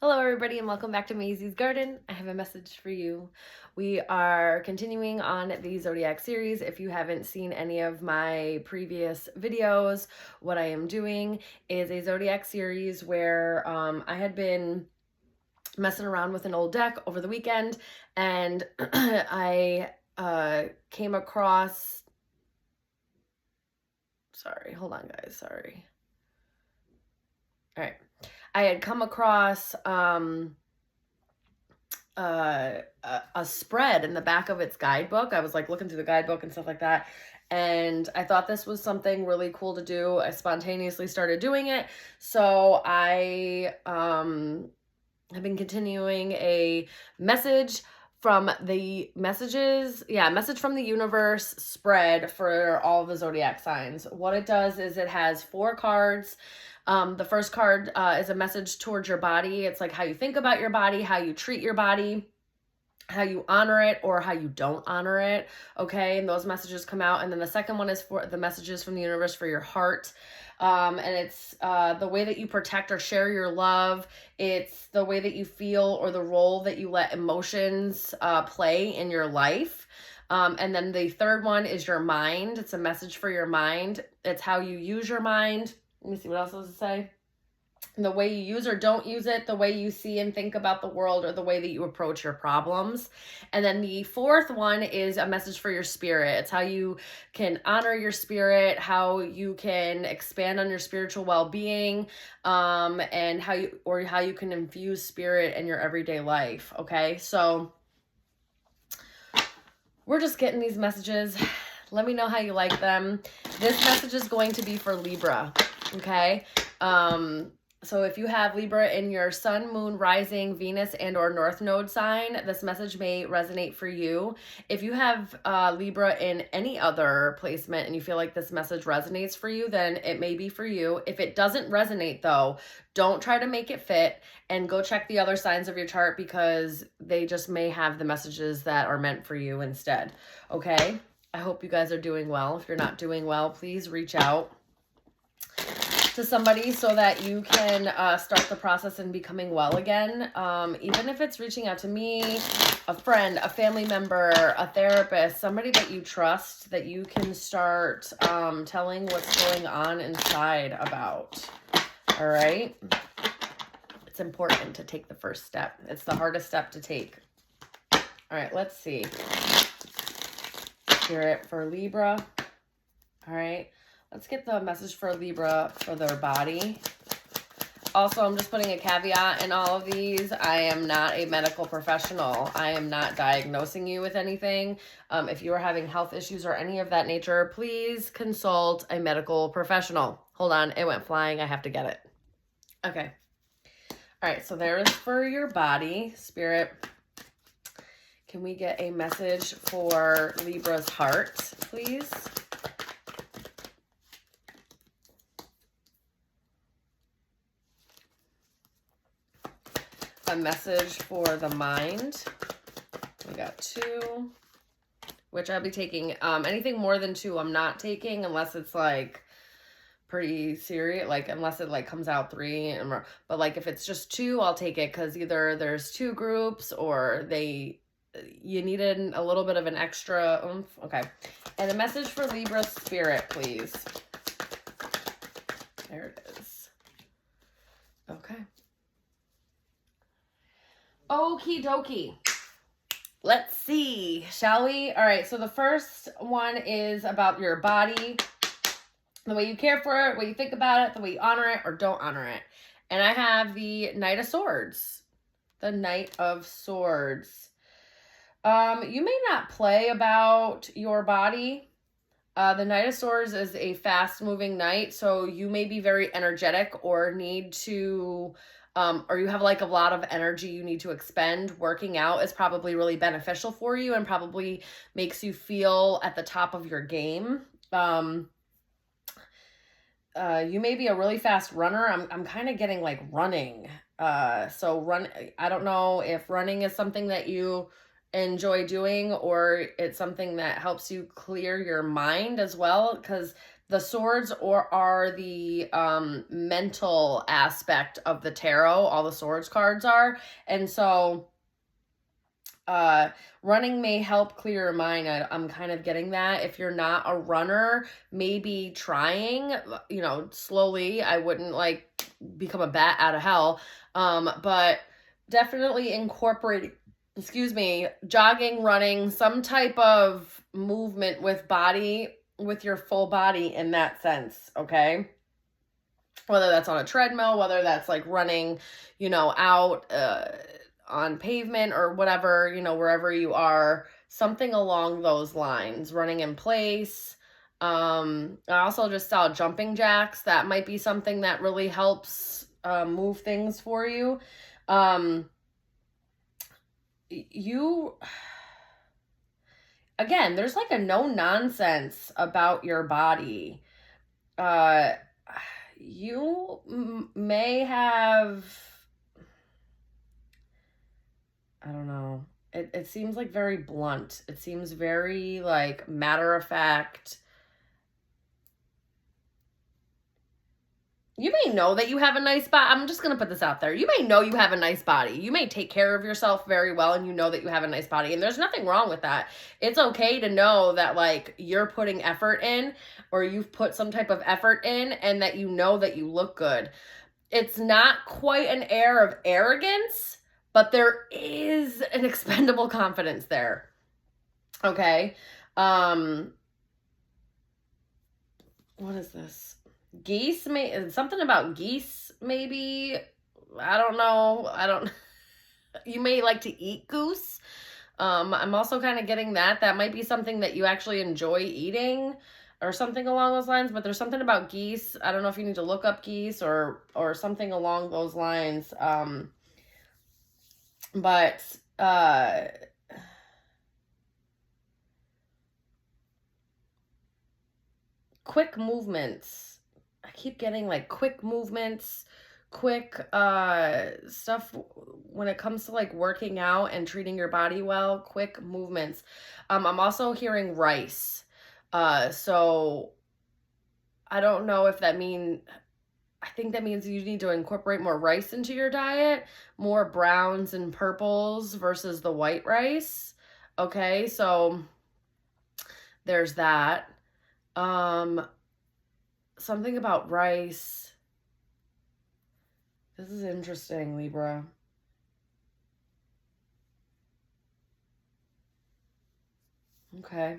Hello everybody and welcome back to Maisie's Garden. I have a message for you. We are continuing on the Zodiac series. If you haven't seen any of my previous videos, what I am doing is a Zodiac series where I had been messing around with an old deck over the weekend and I came across, sorry, hold on guys, sorry. All right. I had come across a spread in the back of its guidebook. I was like looking through the guidebook and stuff like that. And I thought this was something really cool to do. I spontaneously started doing it. So I have been continuing a message from the message from the universe spread for all the zodiac signs. What it does is it has 4 cards. The first card is a message towards your body. It's like how you think about your body, how you treat your body, how you honor it or how you don't honor it. Okay, and those messages come out. And then the second one is for the messages from the universe for your heart. And it's the way that you protect or share your love. It's the way that you feel or the role that you let emotions play in your life. And then the third one is your mind. It's a message for your mind. It's how you use your mind. Let me see, what else does it say? The way you use or don't use it, the way you see and think about the world, or the way that you approach your problems. And then the fourth one is a message for your spirit. It's how you can honor your spirit, how you can expand on your spiritual well-being, and how you can infuse spirit in your everyday life. Okay, so we're just getting these messages. Let me know how you like them. This message is going to be for Libra. Okay. So if you have Libra in your sun, moon, rising, Venus, and or North Node sign, this message may resonate for you. If you have Libra in any other placement and you feel like this message resonates for you, then it may be for you. If it doesn't resonate though, don't try to make it fit and go check the other signs of your chart because they just may have the messages that are meant for you instead. Okay? I hope you guys are doing well. If you're not doing well, please reach out to somebody so that you can start the process in becoming well again. Even if it's reaching out to me, a friend, a family member, a therapist, somebody that you trust that you can start telling what's going on inside about. All right? It's important to take the first step. It's the hardest step to take. All right, let's see. Spirit for Libra. All right. Let's get the message for Libra for their body. Also, I'm just putting a caveat in all of these. I am not a medical professional. I am not diagnosing you with anything. If you are having health issues or any of that nature, please consult a medical professional. Hold on, it went flying. I have to get it. Okay. All right, so there is for your body, Spirit. Can we get a message for Libra's heart, please? A message for the mind. We got 2, which I'll be taking. Anything more than 2, I'm not taking unless it's like pretty serious, like unless it like comes out 3. But like if it's just 2, I'll take it because either there's 2 groups or you needed a little bit of an extra oomph. Okay. And a message for Libra spirit, please. There it is. Okay. Okie dokie. Let's see, shall we? All right, so the first one is about your body, the way you care for it, the way you think about it, the way you honor it or don't honor it. And I have the Knight of Swords. The Knight of Swords. You may not play about your body. The Knight of Swords is a fast-moving knight, so you may be very energetic or need to... or you have like a lot of energy you need to expend. Working out is probably really beneficial for you and probably makes you feel at the top of your game. You may be a really fast runner. I'm kind of getting like running. I don't know if running is something that you enjoy doing or it's something that helps you clear your mind as well, because The swords are the mental aspect of the tarot. All the swords cards are. And so running may help clear your mind. I'm kind of getting that. If you're not a runner, maybe trying, slowly. I wouldn't like become a bat out of hell. But definitely incorporating, jogging, running, some type of movement with your full body in that sense. Okay. Whether that's on a treadmill, whether that's like running, out, on pavement or whatever, wherever you are, something along those lines, running in place. I also just saw jumping jacks. That might be something that really helps move things for you. Again, there's like a no nonsense about your body. You may have, I don't know. It seems like very blunt. It seems very like matter of fact. You may know that you have a nice body. I'm just going to put this out there. You may know you have a nice body. You may take care of yourself very well and you know that you have a nice body. And there's nothing wrong with that. It's okay to know that like you're putting effort in, or you've put some type of effort in, and that you know that you look good. It's not quite an air of arrogance, but there is an expendable confidence there. Okay. What is this? Geese, something about geese, maybe. I don't know. You may like to eat goose. I'm also kind of getting that might be something that you actually enjoy eating or something along those lines, but there's something about geese. I don't know if you need to look up geese or something along those lines. But quick movements. I keep getting like quick movements, quick stuff when it comes to like working out and treating your body well, quick movements. I'm also hearing rice. So I don't know if that means, I think that means you need to incorporate more rice into your diet, more browns and purples versus the white rice. Okay, so there's that. Something about rice. This is interesting, Libra. Okay.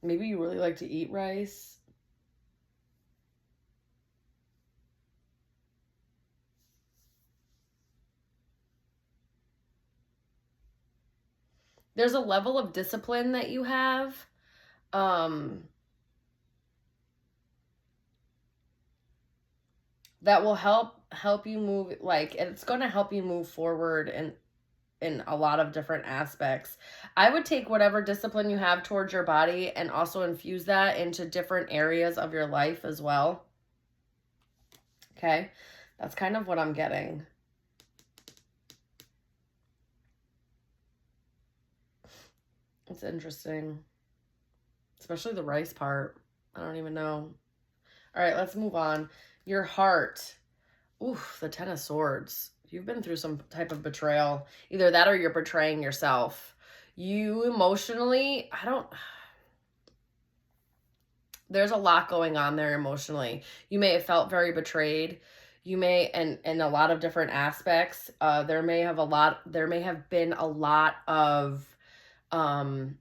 Maybe you really like to eat rice. There's a level of discipline that you have. That will help you move, like, it's going to help you move forward in a lot of different aspects. I would take whatever discipline you have towards your body and also infuse that into different areas of your life as well. Okay? That's kind of what I'm getting. It's interesting. Especially the rice part. I don't even know. All right, let's move on. Your heart. Oof, the Ten of Swords. You've been through some type of betrayal. Either that or you're betraying yourself. You emotionally, there's a lot going on there emotionally. You may have felt very betrayed. You may, and in a lot of different aspects, there may have been a lot of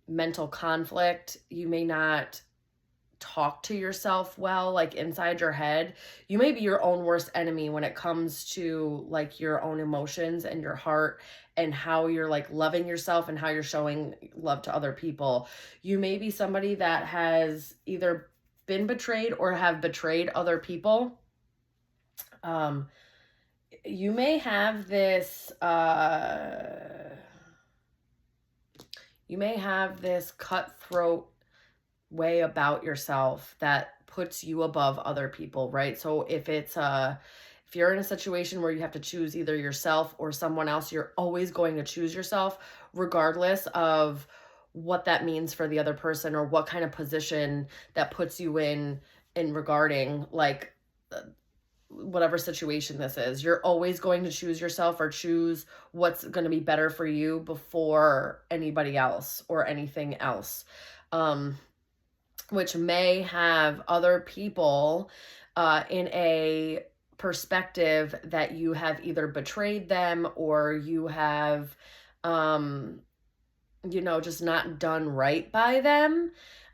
mental conflict. You may not talk to yourself well, like inside your head. You may be your own worst enemy when it comes to like your own emotions and your heart and how you're like loving yourself and how you're showing love to other people. You may be somebody that has either been betrayed or have betrayed other people. You may have this cutthroat way about yourself that puts you above other people, right? So if you're in a situation where you have to choose either yourself or someone else, you're always going to choose yourself regardless of what that means for the other person, or what kind of position that puts you in regarding like whatever situation this is. You're always going to choose yourself or choose what's going to be better for you before anybody else or anything else. Which may have other people in a perspective that you have either betrayed them, or you have just not done right by them.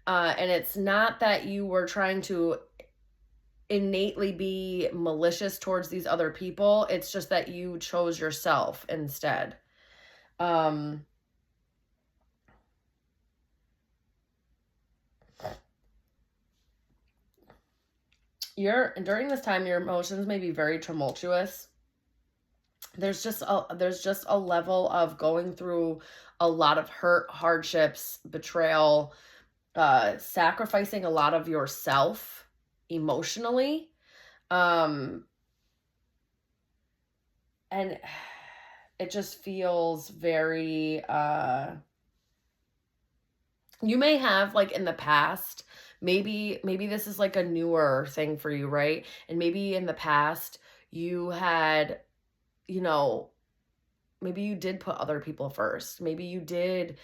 And it's not that you were trying to innately be malicious towards these other people. It's just that you chose yourself instead. During this time, your emotions may be very tumultuous. There's just a level of going through a lot of hurt, hardships, betrayal, sacrificing a lot of yourself emotionally. And it just feels very, you may have, like, in the past, maybe this is like a newer thing for you, right? And maybe in the past you had, maybe you did put other people first. Maybe you did,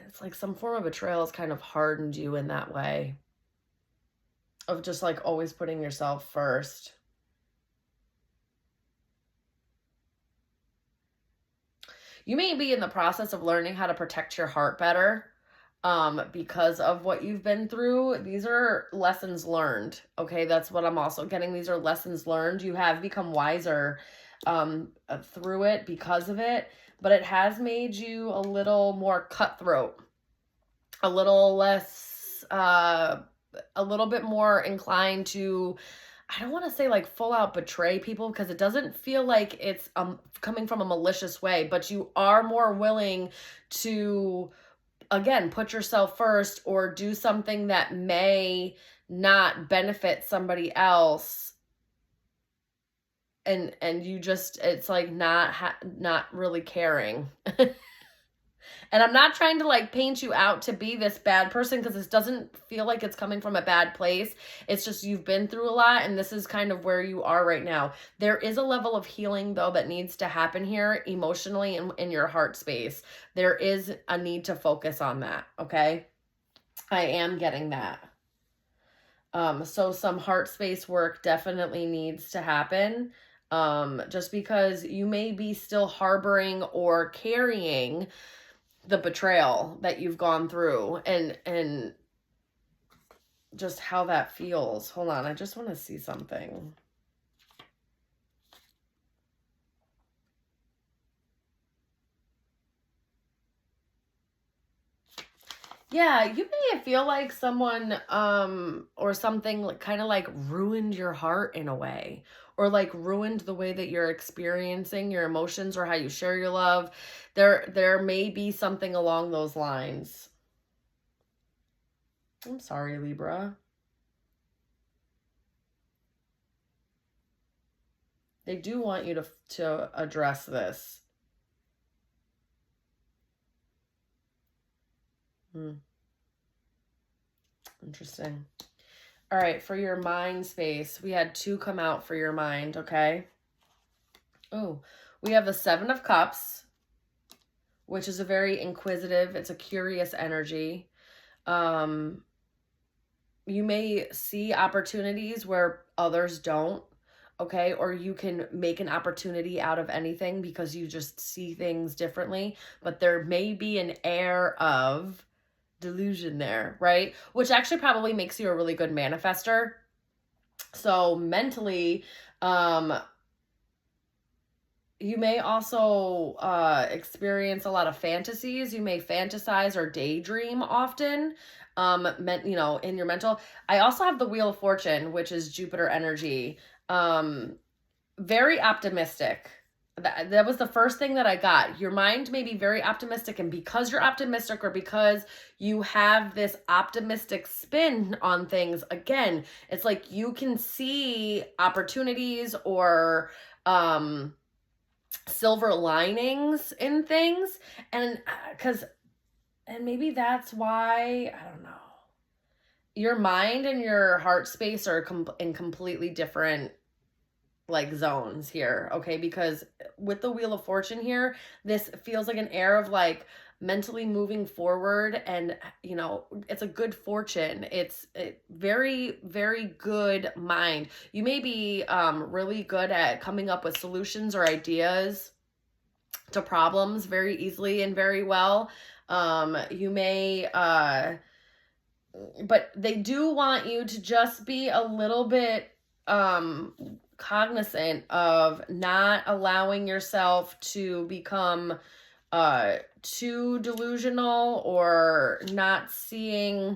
it's like some form of betrayal has kind of hardened you in that way, of just like always putting yourself first. You may be in the process of learning how to protect your heart better because of what you've been through. These are lessons learned. Okay, that's what I'm also getting. These are lessons learned. You have become wiser through it because of it, but it has made you a little more cutthroat, a little less, a little bit more inclined to, I don't want to say like full out betray people, because it doesn't feel like it's coming from a malicious way, but you are more willing to, again, put yourself first or do something that may not benefit somebody else. And you just, it's like not really caring. And I'm not trying to like paint you out to be this bad person, because this doesn't feel like it's coming from a bad place. It's just you've been through a lot, and this is kind of where you are right now. There is a level of healing, though, that needs to happen here emotionally and in your heart space. There is a need to focus on that, okay? I am getting that. So some heart space work definitely needs to happen. Just because you may be still harboring or carrying the betrayal that you've gone through, and just how that feels. Hold on, I just want to see something. Yeah, you may feel like someone or something like, kind of like ruined your heart in a way, or like ruined the way that you're experiencing your emotions or how you share your love. There may be something along those lines. I'm sorry, Libra. They do want you to address this. Interesting. All right, for your mind space, we had 2 come out for your mind, okay? Oh, we have the 7 of Cups, which is a very inquisitive, it's a curious energy. You may see opportunities where others don't, okay? Or you can make an opportunity out of anything because you just see things differently, but there may be an air of delusion there, right? Which actually probably makes you a really good manifester. So mentally, you may also experience a lot of fantasies. You may fantasize or daydream often, in your mental. I also have the Wheel of Fortune, which is Jupiter energy. Very optimistic. That was the first thing that I got. Your mind may be very optimistic, and because you're optimistic, or because you have this optimistic spin on things, again, it's like you can see opportunities or silver linings in things. And maybe that's why, I don't know, your mind and your heart space are in completely different like zones here, okay? Because with the Wheel of Fortune here, this feels like an air of like mentally moving forward, and you know, it's a good fortune. It's a very, very good mind. You may be really good at coming up with solutions or ideas to problems very easily and very well. You may but they do want you to just be a little bit cognizant of not allowing yourself to become too delusional, or not seeing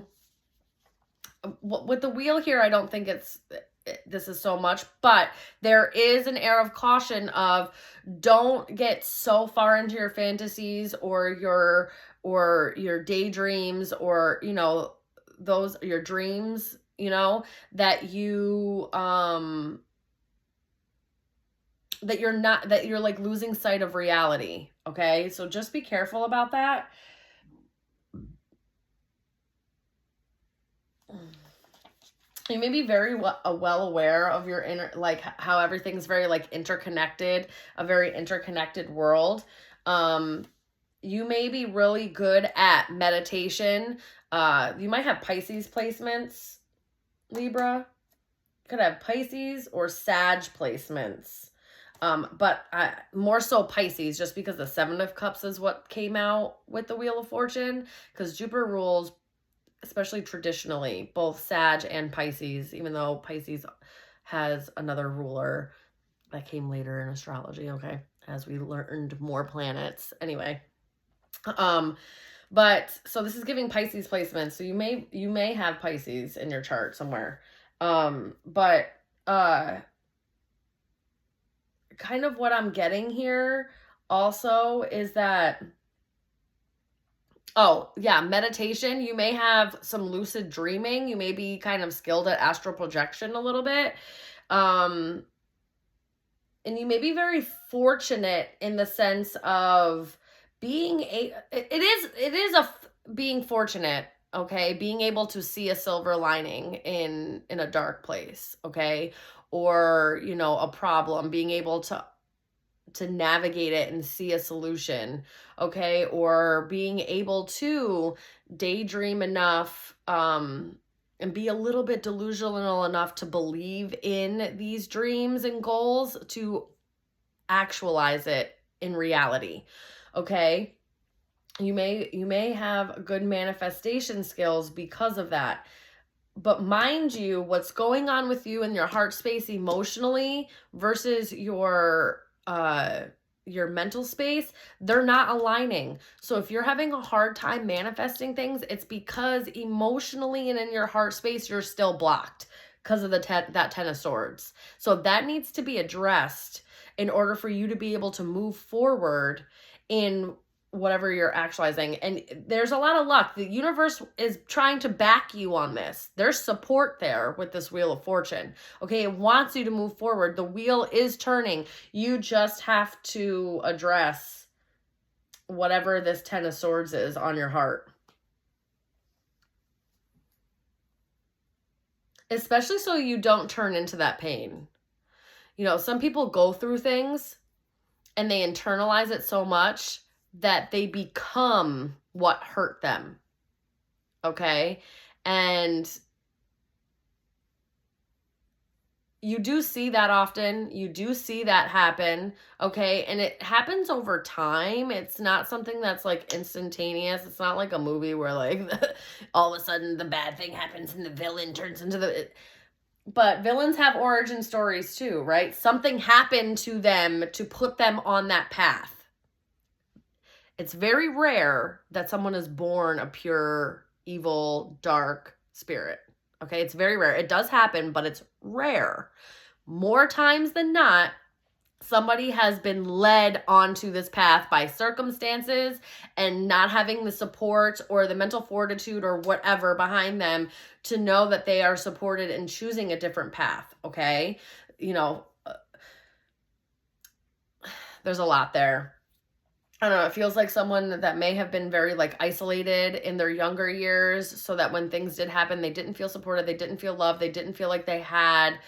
with the wheel here. I don't think this is so much, but there is an air of caution of don't get so far into your fantasies or your daydreams, or you know, those your dreams, you know, that you're like losing sight of reality. Okay, so just be careful about that. You may be very well aware of your inner, like how everything's very like interconnected, a very interconnected world. You may be really good at meditation. You might have Pisces placements, Libra. Could have Pisces or Sag placements. But more so Pisces, just because the Seven of Cups is what came out with the Wheel of Fortune, because Jupiter rules, especially traditionally, both Sag and Pisces, even though Pisces has another ruler that came later in astrology, okay, as we learned more planets. Anyway, but so this is giving Pisces placements. So you may have Pisces in your chart somewhere. But kind of what I'm getting here also is that, oh yeah, meditation. You may have some lucid dreaming. You may be kind of skilled at astral projection a little bit. And you may be very fortunate in the sense of being being fortunate, okay? Being able to see a silver lining in a dark place, okay? Or, you know, a problem, being able to navigate it and see a solution, okay? Or being able to daydream enough and be a little bit delusional enough to believe in these dreams and goals to actualize it in reality, okay? You may have good manifestation skills because of that. But mind you, what's going on with you in your heart space emotionally versus your mental space, they're not aligning. So if you're having a hard time manifesting things, it's because emotionally and in your heart space, you're still blocked because of that Ten of Swords. So that needs to be addressed in order for you to be able to move forward in whatever you're actualizing. And there's a lot of luck. The universe is trying to back you on this. There's support there with this Wheel of Fortune. Okay, it wants you to move forward. The wheel is turning. You just have to address whatever this Ten of Swords is on your heart. Especially so you don't turn into that pain. You know, some people go through things and they internalize it so much that they become what hurt them. Okay? And you do see that often. You do see that happen. Okay? And it happens over time. It's not something that's like instantaneous. It's not like a movie where like all of a sudden the bad thing happens and the villain turns into the... But villains have origin stories too, right? Something happened to them to put them on that path. It's very rare that someone is born a pure, evil, dark spirit. Okay, it's very rare. It does happen, but it's rare. More times than not, somebody has been led onto this path by circumstances and not having the support or the mental fortitude or whatever behind them to know that they are supported in choosing a different path, okay? You know, there's a lot there. I don't know, it feels like someone that may have been very like isolated in their younger years, so that when things did happen, they didn't feel supported, they didn't feel loved, they didn't feel like they had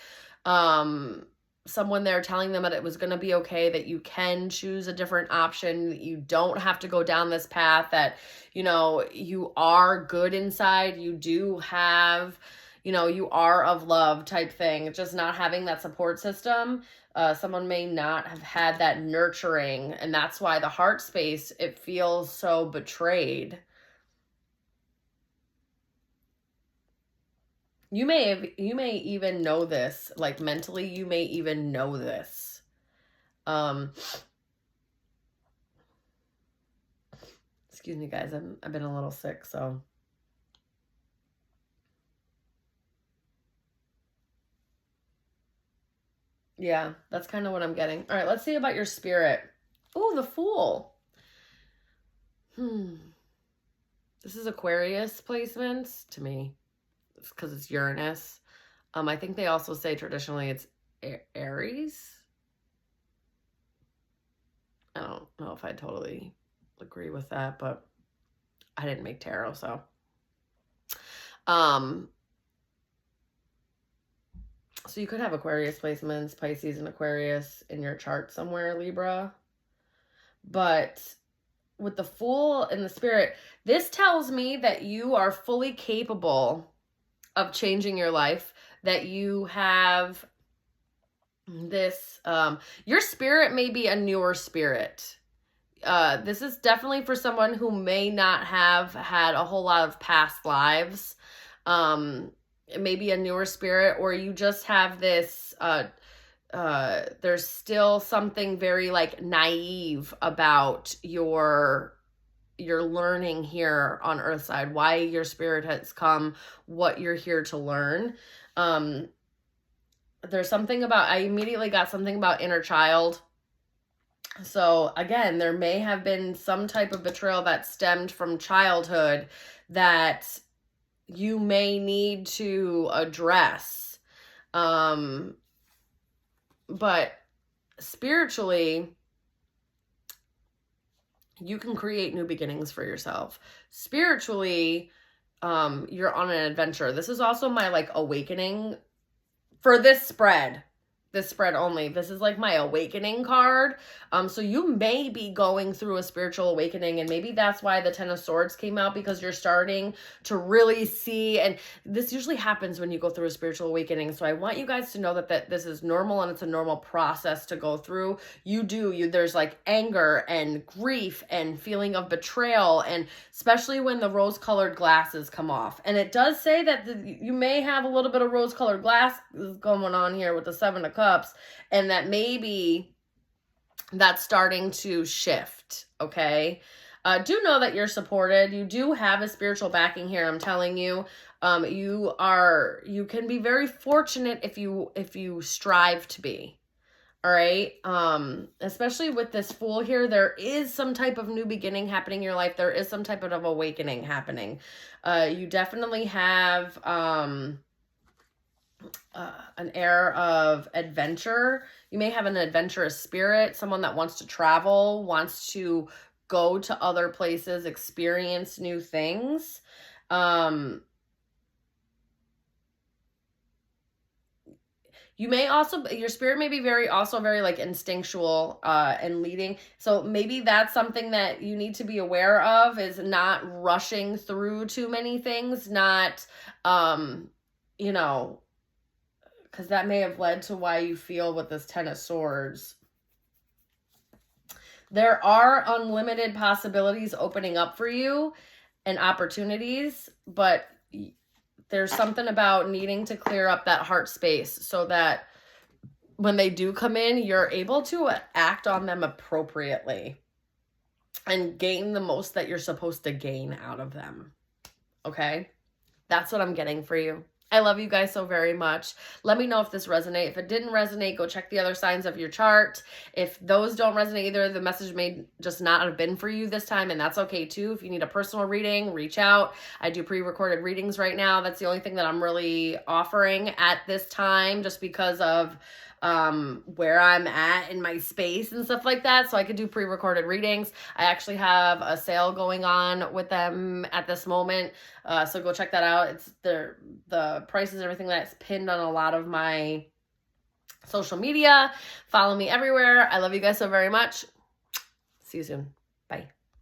someone there telling them that it was going to be okay, that you can choose a different option, that you don't have to go down this path, that, you know, you are good inside, you do have, you know, you are of love type thing. Just not having that support system. Someone may not have had that nurturing, and that's why the heart space, it feels so betrayed. You may even know this, like mentally, you may even know this. Excuse me, guys, I've been a little sick, so. Yeah, that's kind of what I'm getting. All right, let's see about your spirit. Oh, the Fool. This is Aquarius placements to me. It's because it's Uranus. I think they also say traditionally it's Aries. I don't know if I totally agree with that, but I didn't make tarot, so. So you could have Aquarius placements, Pisces and Aquarius in your chart somewhere, Libra. But with the Fool in the Spirit, this tells me that you are fully capable of changing your life, that you have this, your spirit may be a newer spirit. This is definitely for someone who may not have had a whole lot of past lives. It may be a newer spirit, or you just have this, there's still something very like naive about your learning here on Earthside, why your spirit has come, what you're here to learn. There's something about, I immediately got something about inner child. So again, there may have been some type of betrayal that stemmed from childhood that you may need to address. But spiritually, you can create new beginnings for yourself. Spiritually, you're on an adventure. This is also my like awakening for this spread only. This is like my awakening card. So you may be going through a spiritual awakening, and maybe that's why the Ten of Swords came out, because you're starting to really see, and this usually happens when you go through a spiritual awakening. So I want you guys to know that this is normal, and it's a normal process to go through. There's like anger and grief and feeling of betrayal, and especially when the rose-colored glasses come off. And it does say that you may have a little bit of rose-colored glasses going on here with the Seven of Cups, and that maybe that's starting to shift. Okay. Do know that you're supported. You do have a spiritual backing here. I'm telling you, you can be very fortunate if you strive to be. All right. Especially with this Fool here, there is some type of new beginning happening in your life. There is some type of awakening happening. You definitely have, an air of adventure. You may have an adventurous spirit, someone that wants to travel, wants to go to other places, experience new things. You may also, your spirit may be very like instinctual and leading. So maybe that's something that you need to be aware of, is not rushing through too many things, not, you know, because that may have led to why you feel with this Ten of Swords. There are unlimited possibilities opening up for you and opportunities, but there's something about needing to clear up that heart space so that when they do come in, you're able to act on them appropriately and gain the most that you're supposed to gain out of them. Okay? That's what I'm getting for you. I love you guys so very much. Let me know if this resonates. If it didn't resonate, go check the other signs of your chart. If those don't resonate either, the message may just not have been for you this time, and that's okay too. If you need a personal reading, reach out. I do pre-recorded readings right now. That's the only thing that I'm really offering at this time, just because of where I'm at in my space and stuff like that. So I could do pre-recorded readings. I actually have a sale going on with them at this moment. So go check that out. It's the prices and everything that's pinned on a lot of my social media. Follow me everywhere. I love you guys so very much. See you soon. Bye.